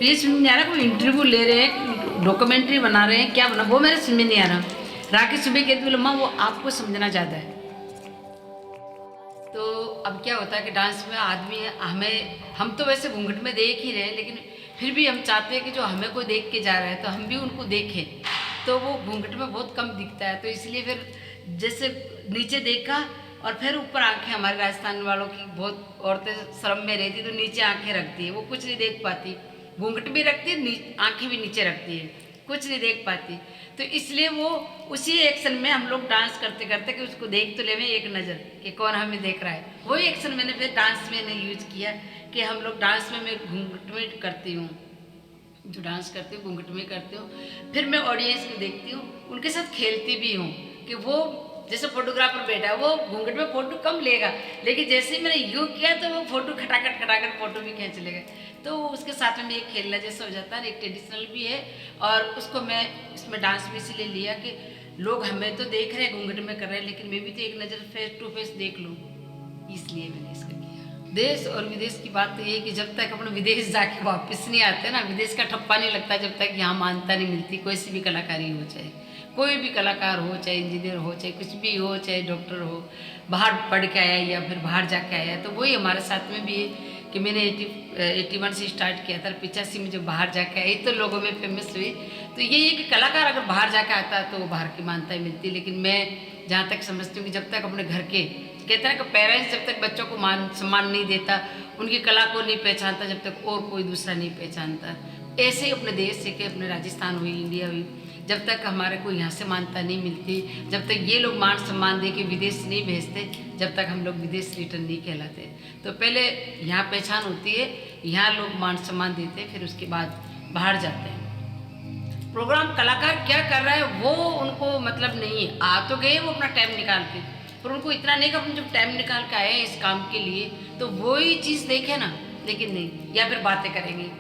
ये समझ नहीं आ रहा, कोई इंटरव्यू ले रहे हैं, डॉक्यूमेंट्री बना रहे हैं, क्या बना वो मेरे समझ में नहीं आ रहा। राकेश सुबह कहती बोले माँ वो आपको समझना ज़्यादा है। तो अब क्या होता है कि डांस में आदमी हम तो वैसे घूंघट में देख ही रहे हैं, लेकिन फिर भी हम चाहते हैं कि जो हमें कोई देख के जा रहा है तो हम भी उनको देखें, तो वो घूंघट में बहुत कम दिखता है। तो इसलिए फिर जैसे नीचे देखा और फिर ऊपर आंखें, हमारे राजस्थान वालों की बहुत औरतें शर्म में रहती तो नीचे आंखें रखती है, वो कुछ नहीं देख पाती, घूंघट भी रखती है, आंखें भी नीचे रखती है, कुछ नहीं देख पाती। तो इसलिए वो उसी एक्शन में हम लोग डांस करते करते कि उसको देख तो लेवे एक नज़र कि कौन हमें देख रहा है, वही एक्शन मैंने फिर डांस में यूज किया कि हम लोग डांस में मैं घूंघट में करती हूँ, जो डांस करती हूँ घूंघट में करती हूँ। फिर मैं ऑडियंस को देखती हूँ, उनके साथ खेलती भी हूँ कि वो जैसे फोटोग्राफर बैठा है वो घूंघट में फोटो कम लेगा, लेकिन जैसे ही मैंने यूँ किया तो वो फोटो खटाखट खटाखट फोटो भी खींच लेगा। तो उसके साथ में एक खेलना जैसा हो जाता है, एक ट्रेडिशनल भी है और उसको मैं इसमें डांस भी इसीलिए लिया कि लोग हमें तो देख रहे हैं घूंघट में कर रहे हैं, लेकिन मैं भी तो एक नज़र फेस टू फेस देख लूँ, इसलिए मैंने इसका किया। देश और विदेश की बात तो ये है कि जब तक अपने विदेश जाके वापस नहीं आते ना, विदेश का ठप्पा नहीं लगता जब तक यहाँ मान्यता नहीं मिलती। कोई सी भी कलाकारी हो, चाहे कोई भी कलाकार हो, चाहे इंजीनियर हो, चाहे कुछ भी हो, चाहे डॉक्टर हो, बाहर पढ़ के आया या फिर बाहर जाके आया, तो वही हमारे साथ में भी है कि मैंने 81 से स्टार्ट किया था, 85 में जब बाहर जाके आई तो लोगों में फेमस हुई। तो यही है कि कलाकार अगर बाहर जाके आता है तो बाहर की मान्यता मिलती है, लेकिन मैं जहाँ तक समझती हूँ कि जब तक अपने घर के कहते हैं कि पेरेंट्स जब तक बच्चों को मान सम्मान नहीं देता, उनकी कला को नहीं पहचानता, जब तक और कोई दूसरा नहीं पहचानता। ऐसे ही अपने देश से कि अपने राजस्थान हुई, इंडिया हुई, जब तक हमारे को यहाँ से मान्यता नहीं मिलती, जब तक ये लोग मान सम्मान दे के विदेश नहीं भेजते, जब तक हम लोग विदेश रिटर्न नहीं कहलाते। तो पहले यहाँ पहचान होती है, यहाँ लोग मान सम्मान देते हैं, फिर उसके बाद बाहर जाते हैं। प्रोग्राम कलाकार क्या कर रहा है वो उनको मतलब नहीं है, आ तो गए वो अपना टाइम निकाल के, पर उनको इतना नहीं कि अपन जब टाइम निकाल के आए हैं इस काम के लिए तो वही चीज़ देखे ना, लेकिन नहीं, या फिर बातें करेंगे।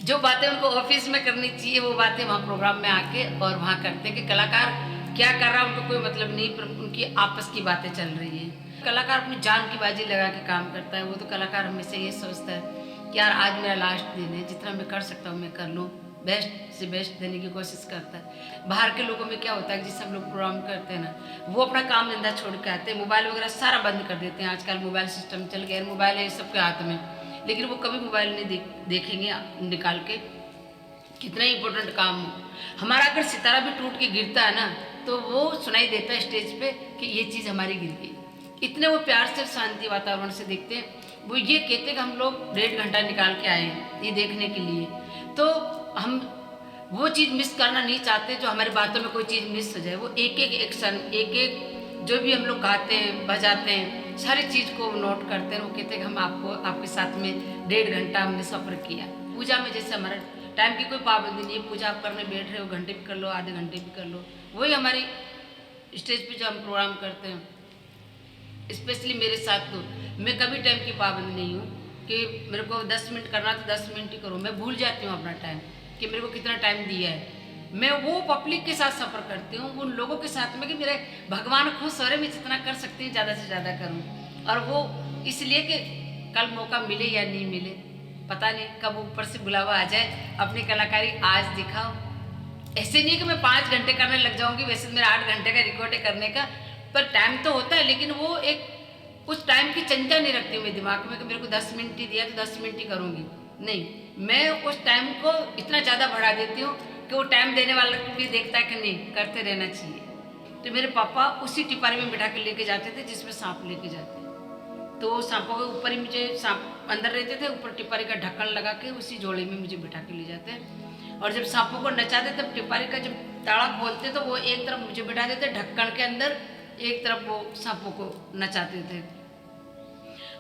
जो बातें उनको ऑफिस में करनी चाहिए वो बातें वहाँ प्रोग्राम में आके और वहाँ करते हैं कि कलाकार क्या कर रहा है उनको कोई मतलब नहीं, पर उनकी आपस की बातें चल रही है। कलाकार अपनी जान की बाजी लगा के काम करता है, वो तो कलाकार हमेशा ये सोचता है कि यार आज मेरा लास्ट दिन है, जितना मैं कर सकता हूँ मैं कर लूँ, बेस्ट से बेस्ट देने की कोशिश करता है। बाहर के लोगों में क्या होता है, जिससे हम लोग प्रोग्राम करते हैं ना, वो अपना काम धंधा छोड़ के आते हैं, मोबाइल वगैरह सारा बंद कर देते हैं। आजकल मोबाइल सिस्टम चल गया, मोबाइल है सबके हाथ में, लेकिन वो कभी मोबाइल नहीं देखेंगे निकाल के, कितना इंपॉर्टेंट काम हो। हमारा अगर सितारा भी टूट के गिरता है ना तो वो सुनाई देता है स्टेज पे कि ये चीज़ हमारी गिर गई, इतने वो प्यार से शांति वातावरण से देखते हैं। वो ये कहते हैं कि हम लोग 1.5 घंटा निकाल के आए हैं ये देखने के लिए, तो हम वो चीज़ मिस करना नहीं चाहते, जो हमारी बातों में कोई चीज़ मिस हो जाए। वो एक एक एक्शन, एक एक जो भी हम लोग गाते हैं बजाते हैं, सारी चीज़ को नोट करते हैं। वो कहते हैं कि हम आपको आपके साथ में 1.5 घंटा हमने सफ़र किया। पूजा में जैसे हमारा टाइम की कोई पाबंदी नहीं है, पूजा आप करने बैठ रहे हो घंटे भी कर लो, आधे घंटे भी कर लो। वही हमारी स्टेज पे जो हम प्रोग्राम करते हैं, स्पेशली मेरे साथ तो मैं कभी टाइम की पाबंदी नहीं हूँ कि मेरे को 10 मिनट करना तो 10 मिनट ही करूँ। मैं भूल जाती हूँ अपना टाइम कि मेरे को कितना टाइम दिया है। मैं वो पब्लिक के साथ सफ़र करती हूँ, उन लोगों के साथ में कि मेरे भगवान खुश हो रहे, मैं जितना कर सकती हूँ ज़्यादा से ज़्यादा करूँ। और वो इसलिए कि कल मौका मिले या नहीं मिले पता नहीं, कब ऊपर से बुलावा आ जाए, अपनी कलाकारी आज दिखाओ। ऐसे नहीं कि मैं 5 घंटे करने लग जाऊंगी, वैसे मेरा 8 घंटे का रिकॉर्ड है करने का, पर टाइम तो होता है, लेकिन वो एक उस टाइम की चिंता नहीं रखती हूँ मैं दिमाग में कि मेरे को 10 मिनट ही दिया तो 10 मिनट ही करूँगी। नहीं, मैं उस टाइम को इतना ज़्यादा बढ़ा देती हूँ कि वो टाइम देने वाला भी देखता है कि नहीं करते रहना चाहिए। तो मेरे पापा उसी टिपारी में बिठा के लेके जाते थे जिसमें सांप लेके जाते, तो सांपों के ऊपर ही मुझे सांप अंदर रहते थे, ऊपर टिपारी का ढक्कन लगा के उसी झोले में मुझे बिठा के ले जाते। और जब सांपों को नचाते तब टिपारी का जब ताला खोलते तो वो एक तरफ मुझे बिठा देते ढक्कन के अंदर, एक तरफ वो सांपों को नचाते थे।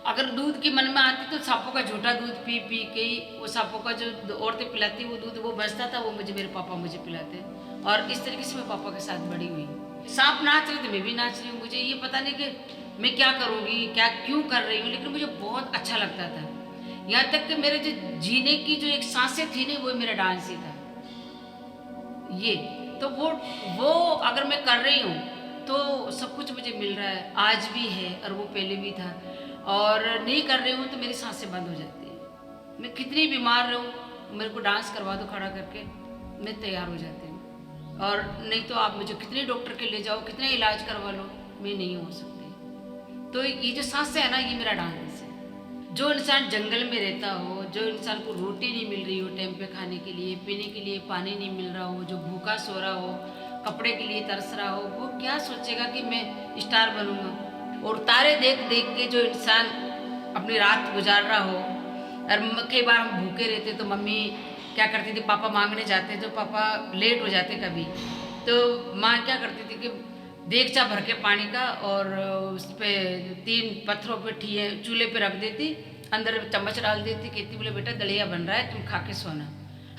अगर दूध की मन में आती तो सांपों का झूठा दूध पी पी के ही वो सांपों का जो औरतें पिलाती वो दूध वो बचता था, वो मुझे मेरे पापा मुझे पिलाते। और इस तरीके से मैं पापा के साथ बड़ी हुई। सांप नाच रहे थे मैं भी नाच रही हूँ, मुझे ये पता नहीं कि मैं क्या करूँगी, क्या क्यों कर रही हूँ, लेकिन मुझे बहुत अच्छा लगता था। यहाँ तक कि मेरे जो जीने की जो एक सांसें थी ना वो मेरा डांस ही था। ये तो वो अगर मैं कर रही हूँ तो सब कुछ मुझे मिल रहा है, आज भी है और वो पहले भी था। और नहीं कर रही हूँ तो मेरी सांसें बंद हो जाती है। मैं कितनी बीमार रहूँ मेरे को डांस करवा दो खड़ा करके, मैं तैयार हो जाती हूँ। और नहीं तो आप मुझे कितने डॉक्टर के ले जाओ, कितने इलाज करवा लो, मैं नहीं हो सकती। तो ये जो सांसें है ना, ये मेरा डांस है। जो इंसान जंगल में रहता हो, जो इंसान को रोटी नहीं मिल रही हो टाइम पे खाने के लिए, पीने के लिए पानी नहीं मिल रहा हो, जो भूखा सो रहा हो, कपड़े के लिए तरस रहा हो, वो क्या सोचेगा कि मैं स्टार बनूंगा। और तारे देख देख के जो इंसान अपनी रात गुजार रहा हो, और कई बार हम भूखे रहते तो मम्मी क्या करती थी, पापा मांगने जाते तो पापा लेट हो जाते कभी, तो माँ क्या करती थी कि देगचा भर के पानी का और उस पर 3 पत्थरों पे चूल्हे पे रख देती, अंदर चम्मच डाल देती, कहती बोले बेटा दलिया बन रहा है, तुम खा के सोना।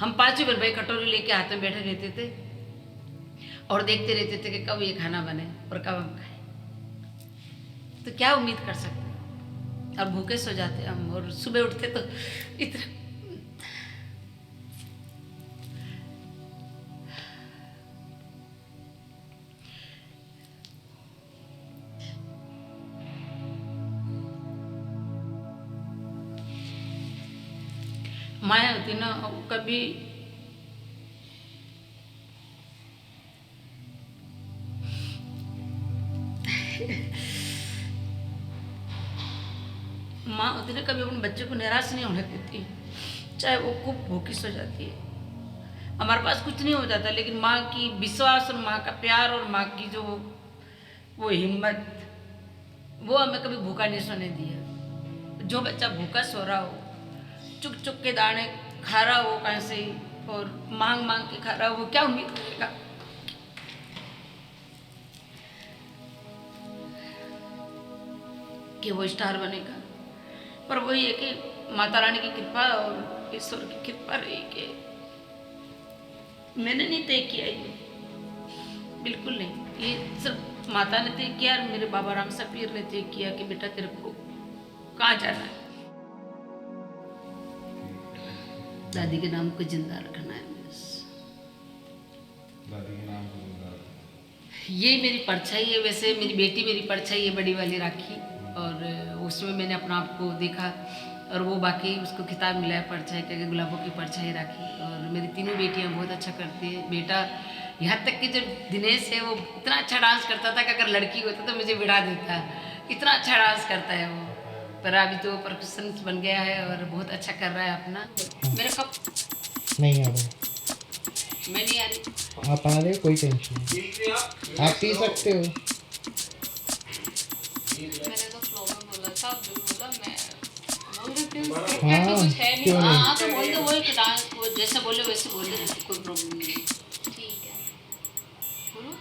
हम 5 बहन भाई कटोरी लेके हाथ में बैठे रहते थे और देखते रहते थे कि कब ये खाना बने और कब हम खाएं। तो क्या उम्मीद कर सकते हैं। और भूखे सो जाते हम, और सुबह उठते तो इतना माया होती ना, कभी माँ होती ना, कभी अपने बच्चे को निराश नहीं होने देती, चाहे वो खूब भूखी सो जाती है। हमारे पास कुछ नहीं हो जाता, लेकिन माँ की विश्वास और माँ का प्यार और माँ की जो वो हिम्मत, वो हमें कभी भूखा नहीं सोने दिया। जो बच्चा भूखा सो रहा हो, चुक चुक के दाने खा रहा हो कहाँ से, और मांग मांग के खा रहा हो, वो क्या उम्मीद करेगा कि वो स्टार बनेगा। पर वही है कि माता रानी की कृपा और ईश्वर की कृपा रही कि मैंने नहीं तय किया ये, बिल्कुल नहीं। ये सिर्फ माता ने तय किया और मेरे बाबा राम सपीर ने तय किया कि बेटा तेरे को कहाँ जाना है। दादी के नाम को जिंदा रखना है बस। दादी के नाम को जिंदा रखना। ये मेरी परछाई है, वैसे मेरी बेटी मेरी परछाई है, बड़ी वाली राखी, और उसमें मैंने अपना आप को देखा, और वो बाकी उसको खिताब मिला है परछाई का, गुलाबों की परछाई राखी। और मेरी तीनों बेटियां बहुत अच्छा करती है। बेटा यहाँ तक कि जो दिनेश है वो इतना अच्छा डांस करता था कि अगर लड़की होता तो मुझे बिठा देता, इतना अच्छा डांस करता है वो। पर अभी तो परकशन बन गया है और बहुत अच्छा कर रहा है अपना। मेरे कप नहीं आ रहा, मैं नहीं आ रही, आप आ रहे हो, कोई टेंशन नहीं, आप पी सकते हो। मैंने तो फ्लो में बोला था, अब जो बोला मैं बोल देती हूँ, हाँ, ऐसा कुछ है नहीं। क्यों नहीं? हाँ तो बोल दो, वही कि डांस वो जैसे बोले वैसे बोले, कोई प्रॉब्लम नहीं है। ठीक है, बोलो।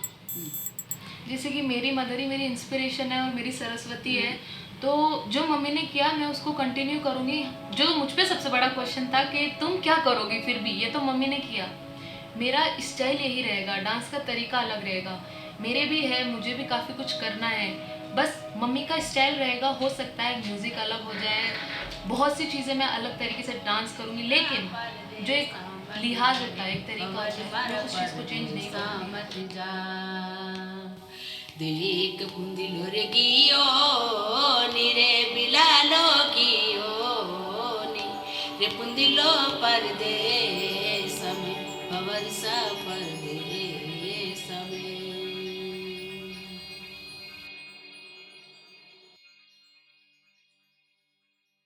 जैसे कि मेरी मदर ही मेरी इंस्पिरेशन है और मेरी सरस्वती है, तो जो मम्मी ने किया मैं उसको कंटिन्यू करूँगी। जो मुझ पे सबसे बड़ा क्वेश्चन था कि तुम क्या करोगी फिर भी, ये तो मम्मी ने किया। मेरा स्टाइल यही रहेगा, डांस का तरीका अलग रहेगा। मेरे भी है, मुझे भी काफ़ी कुछ करना है, बस मम्मी का स्टाइल रहेगा। हो सकता है म्यूज़िक अलग हो जाए, बहुत सी चीज़ें मैं अलग तरीके से डांस करूँगी, लेकिन जो एक लिहाज होता है, एक तरीका होता है, मैं उस चीज़ को चेंज नहीं करूँगी। दिलीक पुंदिलो रे गियो निरे बिलालो गियो नि रे पुंदिलो परदेश में पवर्षा परदेश।